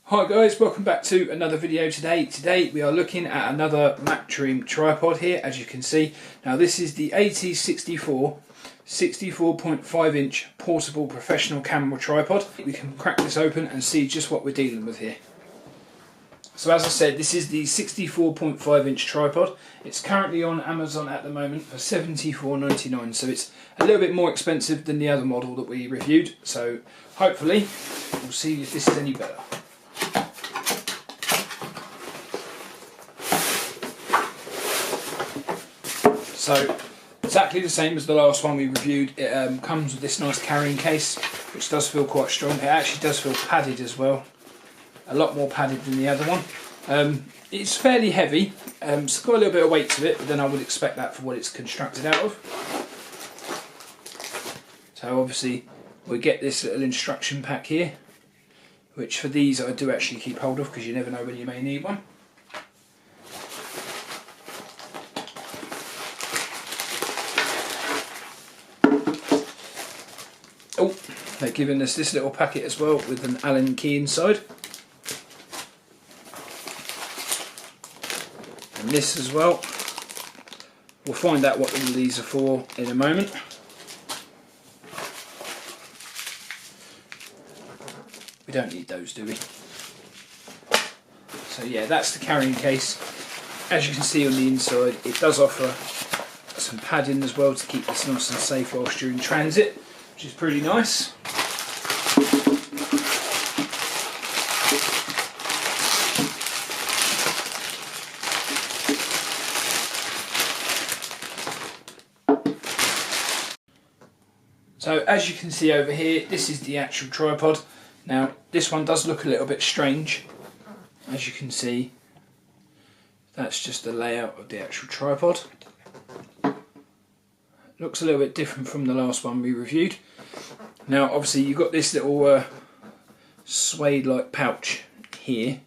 Hi guys, welcome back to another video today. Today we are looking at another Mactrem tripod here, as you can see. Now this is the AT64 64.5 inch portable professional camera tripod. We can crack this open and see just what we're dealing with here. So as I said, this is the 64.5 inch tripod. It's currently on Amazon at the moment for $74.99, so it's a little bit more expensive than the other model that we reviewed. So hopefully we'll see if this is any better. So exactly the same as the last one we reviewed. It comes with this nice carrying case, which does feel quite strong. It actually does feel padded as well, a lot more padded than the other one. It's fairly heavy, it's got a little bit of weight to it, but then I would expect that for what it's constructed out of. So obviously we get this little instruction pack here, which for these I do actually keep hold of because you never know when you may need one. Oh, they're giving us this little packet as well with an Allen key inside. And this as well. We'll find out what all these are for in a moment. We don't need those, do we? So yeah, that's the carrying case. As you can see on the inside, it does offer some padding as well to keep this nice and safe whilst you're in transit, which is pretty nice. So as you can see over here, this is the actual tripod. Now this one does look a little bit strange. As you can see, that's just the layout of the actual tripod. Looks a little bit different from the last one we reviewed. Now obviously you've got this little suede like pouch here,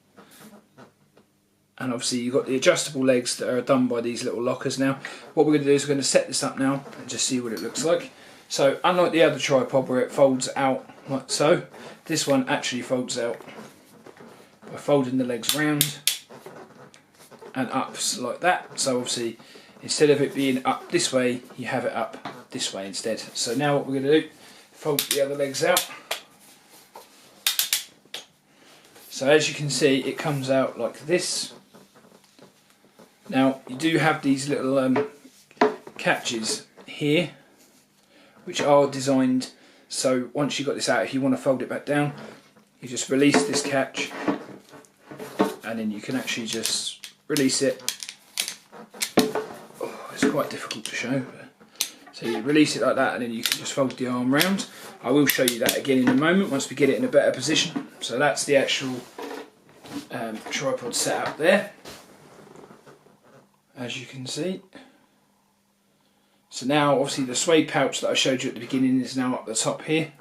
and obviously you've got the adjustable legs that are done by these little lockers. Now what we're going to do is we're going to set this up now and just see what it looks like. So unlike the other tripod where it folds out like so, this one actually folds out by folding the legs round and up like that. So obviously instead of it being up this way, you have it up this way instead. So now what we're going to do, fold the other legs out. So as you can see, it comes out like this. Now you do have these little catches here, which are designed so once you've got this out, if you want to fold it back down, you just release this catch and then you can actually just release it. Oh, it's quite difficult to show. So you release it like that and then you can just fold the arm round. I will show you that again in a moment once we get it in a better position. So that's the actual tripod set up there, as you can see. So now obviously the suede pouch that I showed you at the beginning is now up the top here.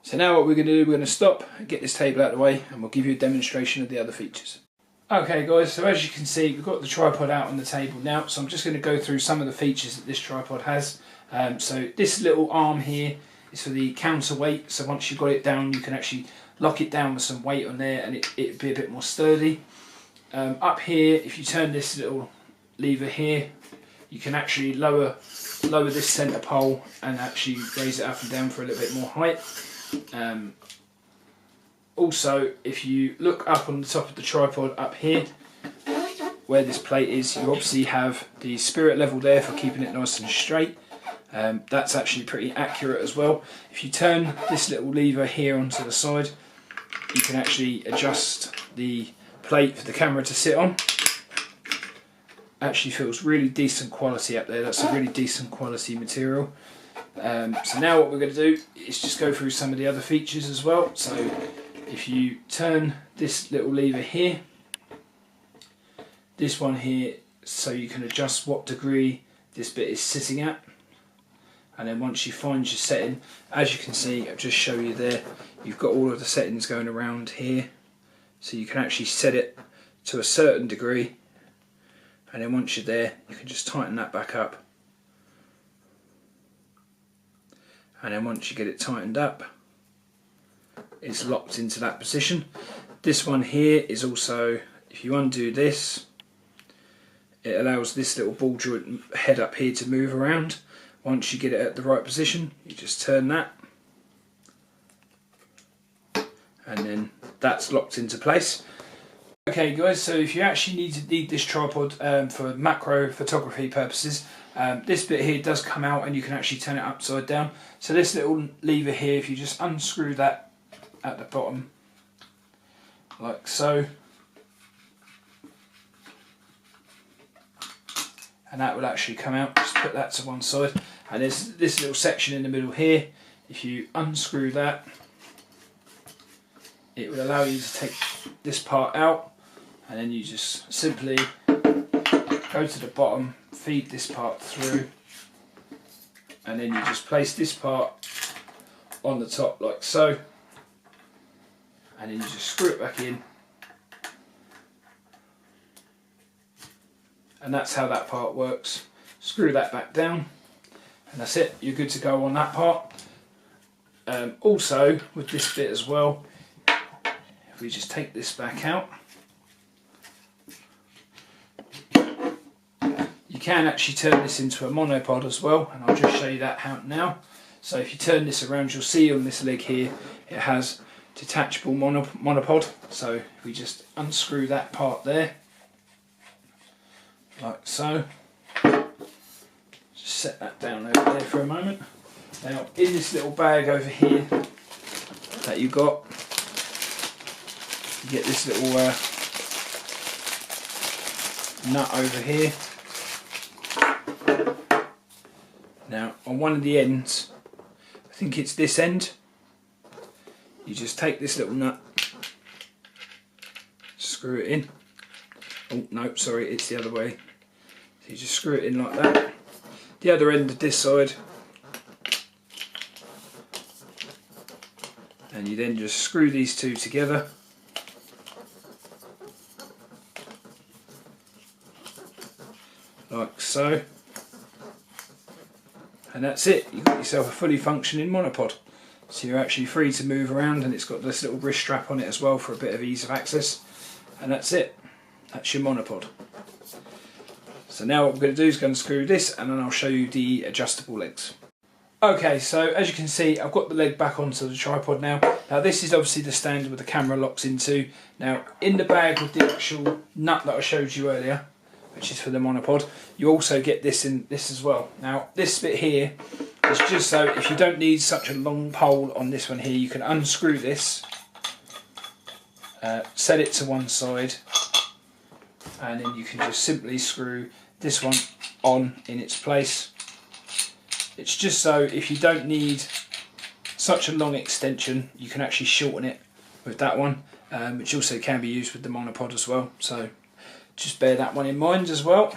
So now what we're going to do, we're going to stop and get this table out of the way and we'll give you a demonstration of the other features. Okay guys, so as you can see we've got the tripod out on the table now, so I'm just going to go through some of the features that this tripod has. So this little arm here is for the counterweight, so once you've got it down you can actually lock it down with some weight on there and it'd be a bit more sturdy. Up here, if you turn this little lever here, you can actually lower this centre pole and actually raise it up and down for a little bit more height. Also, if you look up on the top of the tripod up here, where this plate is, you obviously have the spirit level there for keeping it nice and straight. That's actually pretty accurate as well. If you turn this little lever here onto the side, you can actually adjust the plate for the camera to sit on. Actually feels really decent quality up there. That's a really decent quality material. So now what we're going to do is just go through some of the other features as well. So if you turn this little lever here, this one here, so you can adjust what degree this bit is sitting at. And then once you find your setting, as you can see, I'll just show you there, you've got all of the settings going around here. So you can actually set it to a certain degree and then once you're there you can just tighten that back up, and then once you get it tightened up it's locked into that position. This one here is also, if you undo this, it allows this little ball joint head up here to move around. Once you get it at the right position you just turn that, and then that's locked into place. Okay guys, so if you actually need this tripod for macro photography purposes, this bit here does come out and you can actually turn it upside down. So this little lever here, if you just unscrew that at the bottom like so, and that will actually come out. Just put that to one side, and there's this little section in the middle here. If you unscrew that, it will allow you to take this part out, and then you just simply go to the bottom, feed this part through, and then you just place this part on the top like so, and then you just screw it back in, and that's how that part works. Screw that back down and that's it, you're good to go on that part. Also with this bit as well, if we just take this back out, you can actually turn this into a monopod as well, and I'll just show you that how now. So if you turn this around, you'll see on this leg here it has detachable monopod. So if we just unscrew that part there like so, just set that down over there for a moment. Now in this little bag over here that you got, you get this little nut over here. Now on one of the ends, I think it's this end, you just take this little nut, screw it in. Oh no, sorry, it's the other way. So you just screw it in like that. The other end of this side, and you then just screw these two together. Like so. And that's it, you've got yourself a fully functioning monopod. So you're actually free to move around, and it's got this little wrist strap on it as well for a bit of ease of access. And that's it, that's your monopod. So now what we're going to do is go and screw this, and then I'll show you the adjustable legs. Okay, so as you can see, I've got the leg back onto the tripod now. Now this is obviously the stand where the camera locks into. Now in the bag with the actual nut that I showed you earlier, which is for the monopod, you also get this in this as well. Now this bit here is just so if you don't need such a long pole on this one here, you can unscrew this, set it to one side, and then you can just simply screw this one on in its place. It's just so if you don't need such a long extension, you can actually shorten it with that one, which also can be used with the monopod as well. So just bear that one in mind as well.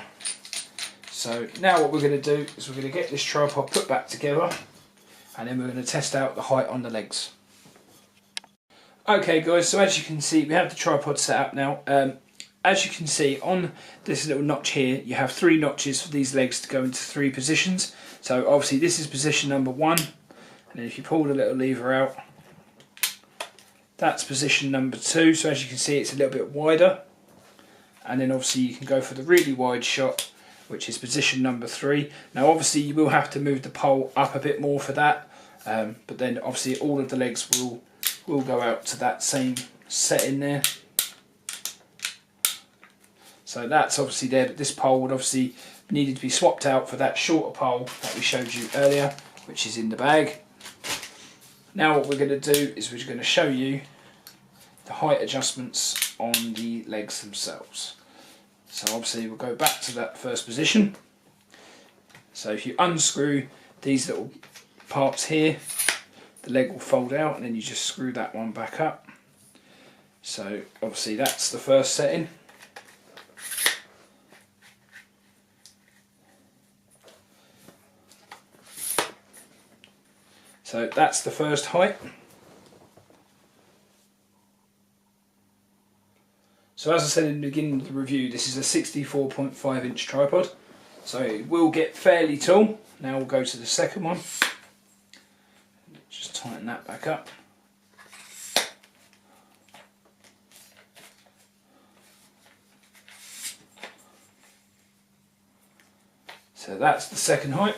So now what we're going to do is we're going to get this tripod put back together, and then we're going to test out the height on the legs. Okay guys, so as you can see we have the tripod set up now. As you can see on this little notch here, you have 3 notches for these legs to go into 3 positions. So obviously this is position number 1, and then if you pull the little lever out, that's position number 2. So as you can see it's a little bit wider, and then obviously you can go for the really wide shot, which is position number 3. Now obviously you will have to move the pole up a bit more for that, but then obviously all of the legs will go out to that same setting there. So that's obviously there, but this pole would obviously needed to be swapped out for that shorter pole that we showed you earlier, which is in the bag. Now what we're going to do is we're going to show you the height adjustments on the legs themselves. So obviously we'll go back to that first position. So if you unscrew these little parts here, the leg will fold out, and then you just screw that one back up. So obviously that's the first setting. So that's the first height. So as I said in the beginning of the review, this is a 64.5 inch tripod, so it will get fairly tall. Now we'll go to the second one. Just tighten that back up. So that's the second height.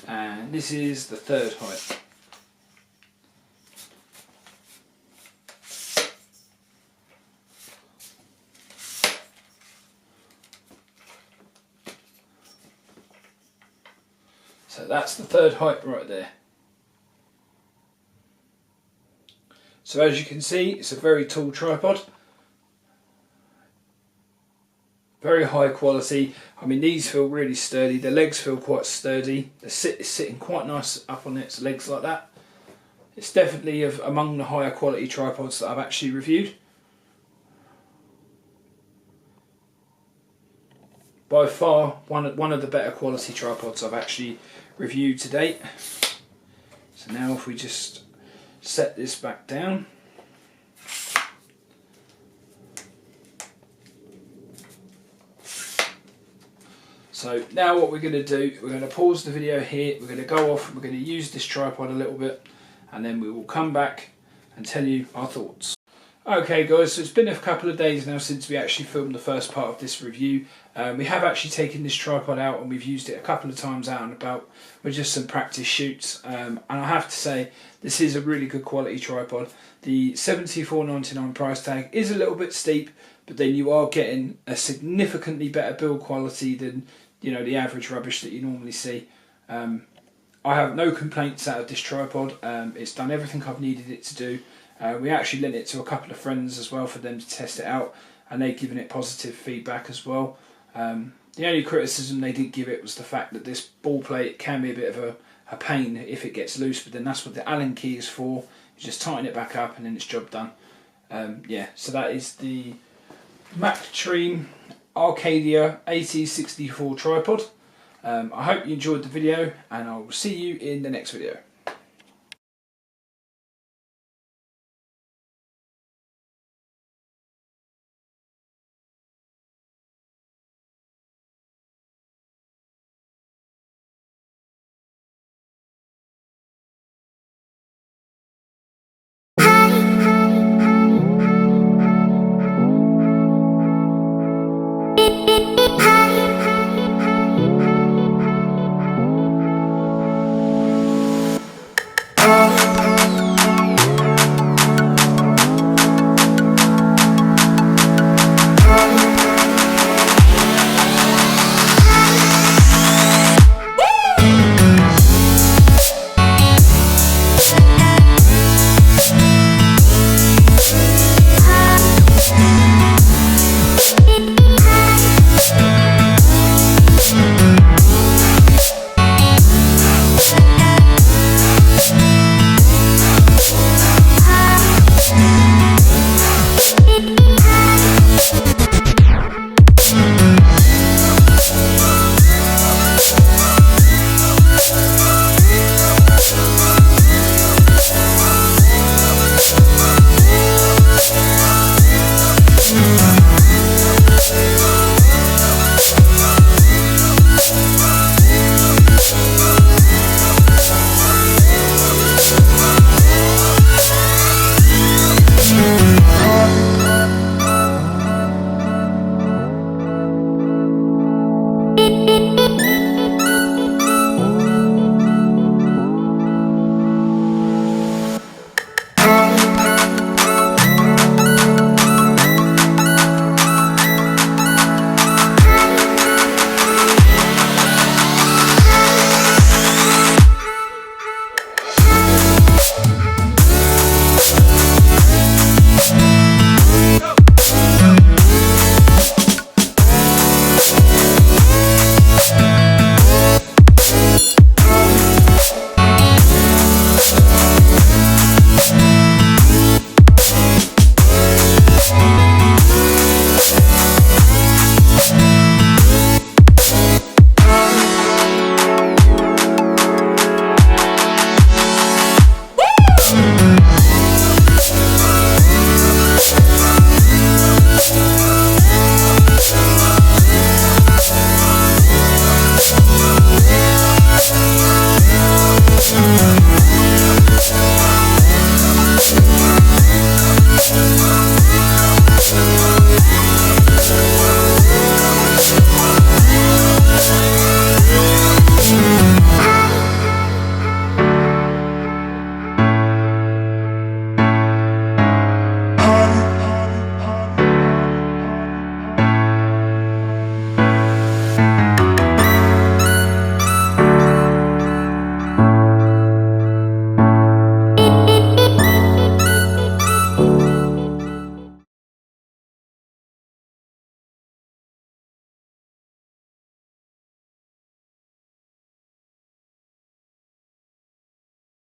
And this is the third height. So that's the third height right there. So as you can see, it's a very tall tripod. Very high quality. I mean, these feel really sturdy. The legs feel quite sturdy. It's sitting quite nice up on its legs like that. It's definitely among the higher quality tripods that I've actually reviewed. By far, one of the better quality tripods I've actually reviewed to date. So now if we just set this back down. So now what we're going to do, we're going to pause the video here, we're going to go off, we're going to use this tripod a little bit, and then we will come back and tell you our thoughts. Okay guys, so it's been a couple of days now since we actually filmed the first part of this review. We have actually taken this tripod out and we've used it a couple of times out and about with just some practice shoots. And I have to say, this is a really good quality tripod. The $74.99 price tag is a little bit steep, but then you are getting a significantly better build quality than, you know, the average rubbish that you normally see. I have no complaints out of this tripod. It's done everything I've needed it to do. We actually lent it to a couple of friends as well for them to test it out, and they've given it positive feedback as well. The only criticism they did give it was the fact that this ball plate can be a bit of a pain if it gets loose, but then that's what the Allen key is for. You just tighten it back up and then it's job done. Yeah, so that is the Mactrem Arcadia AT64 tripod. I hope you enjoyed the video, and I will see you in the next video.